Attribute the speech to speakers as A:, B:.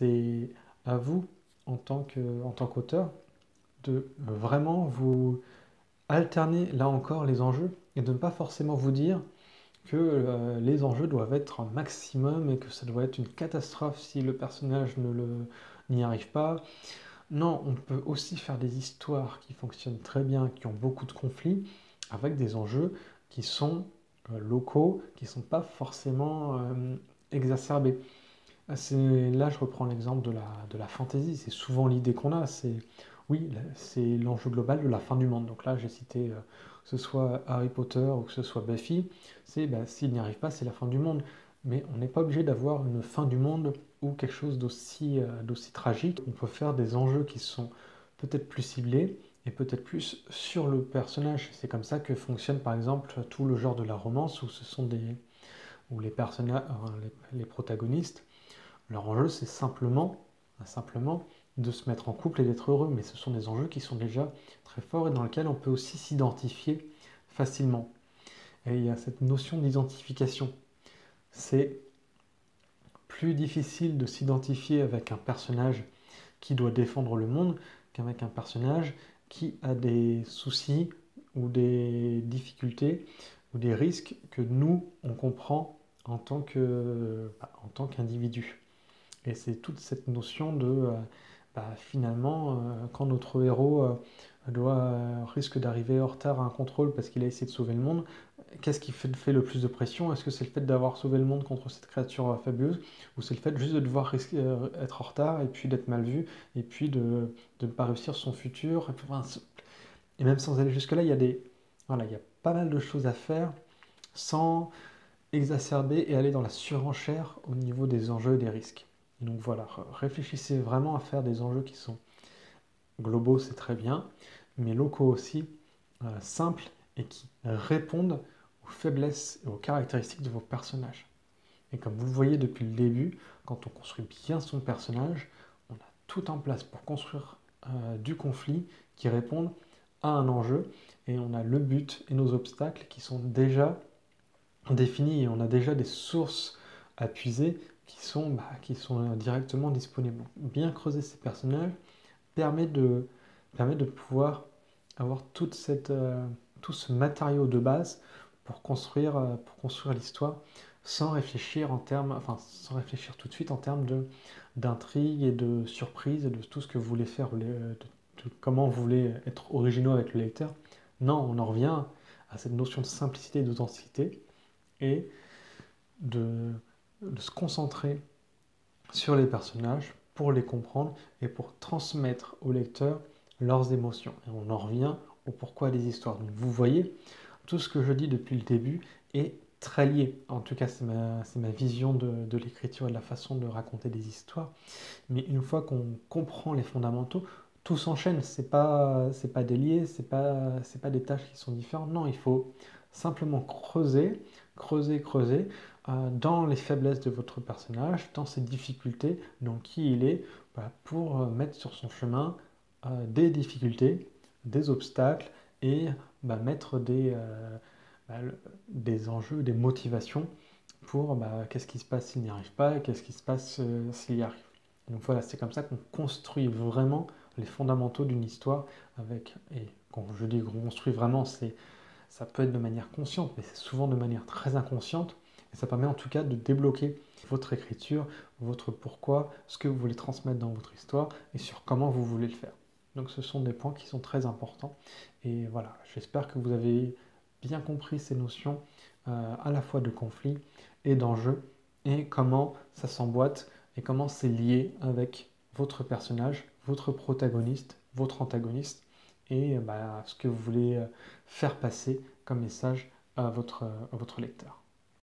A: c'est à vous, en tant qu'auteur, de vraiment vous alterner, là encore, les enjeux et de ne pas forcément vous dire que les enjeux doivent être un maximum et que ça doit être une catastrophe si le personnage n'y arrive pas. Non, on peut aussi faire des histoires qui fonctionnent très bien, qui ont beaucoup de conflits, avec des enjeux qui sont locaux, qui ne sont pas forcément exacerbés. Là, je reprends l'exemple de la fantasy. C'est souvent l'idée qu'on a. Oui, c'est l'enjeu global de la fin du monde. Donc là, j'ai cité que ce soit Harry Potter ou que ce soit Buffy. S'il n'y arrive pas, c'est la fin du monde. Mais on n'est pas obligé d'avoir une fin du monde ou quelque chose d'aussi tragique. On peut faire des enjeux qui sont peut-être plus ciblés et peut-être plus sur le personnage. C'est comme ça que fonctionne par exemple tout le genre de la romance où les personnages, les protagonistes, leur enjeu, c'est simplement de se mettre en couple et d'être heureux. Mais ce sont des enjeux qui sont déjà très forts et dans lesquels on peut aussi s'identifier facilement. Et il y a cette notion d'identification. C'est plus difficile de s'identifier avec un personnage qui doit défendre le monde qu'avec un personnage qui a des soucis ou des difficultés ou des risques que nous, on comprend en tant qu'individu. Et c'est toute cette notion de, finalement, quand notre héros risque d'arriver en retard à un contrôle parce qu'il a essayé de sauver le monde, qu'est-ce qui fait le plus de pression? Est-ce que c'est le fait d'avoir sauvé le monde contre cette créature fabuleuse ou c'est le fait juste de devoir être en retard et puis d'être mal vu et puis de ne pas réussir son futur? Et même sans aller jusque-là, il y a pas mal de choses à faire sans exacerber et aller dans la surenchère au niveau des enjeux et des risques. Et donc voilà, réfléchissez vraiment à faire des enjeux qui sont globaux, c'est très bien, mais locaux aussi, simples et qui répondent aux faiblesses et aux caractéristiques de vos personnages. Et comme vous le voyez depuis le début, quand on construit bien son personnage, on a tout en place pour construire du conflit qui répondent à un enjeu et on a le but et nos obstacles qui sont déjà définis et on a déjà des sources à puiser qui sont directement disponibles. Bien creuser ces personnages permet de pouvoir avoir tout ce matériau de base pour construire l'histoire sans réfléchir sans réfléchir tout de suite en termes d'intrigue et de surprise et de tout ce que vous voulez faire, de comment vous voulez être originaux avec le lecteur. Non, on en revient à cette notion de simplicité et d'authenticité et de se concentrer sur les personnages pour les comprendre et pour transmettre aux lecteurs leurs émotions. Et on en revient au pourquoi des histoires. Donc vous voyez, tout ce que je dis depuis le début est très lié. En tout cas, c'est ma vision de l'écriture et de la façon de raconter des histoires. Mais une fois qu'on comprend les fondamentaux, tout s'enchaîne. C'est pas délié, c'est pas des tâches qui sont différentes. Non, il faut simplement creuser dans les faiblesses de votre personnage, dans ses difficultés, dans qui il est, pour mettre sur son chemin des difficultés, des obstacles et mettre des enjeux, des motivations pour qu'est-ce qui se passe s'il n'y arrive pas et qu'est-ce qui se passe s'il y arrive. Donc voilà, c'est comme ça qu'on construit vraiment les fondamentaux d'une histoire et quand je dis construit vraiment, ça peut être de manière consciente, mais c'est souvent de manière très inconsciente. Et ça permet en tout cas de débloquer votre écriture, votre pourquoi, ce que vous voulez transmettre dans votre histoire et sur comment vous voulez le faire. Donc ce sont des points qui sont très importants. Et voilà, j'espère que vous avez bien compris ces notions à la fois de conflit et d'enjeu et comment ça s'emboîte et comment c'est lié avec votre personnage, votre protagoniste, votre antagoniste et ce que vous voulez faire passer comme message à votre lecteur.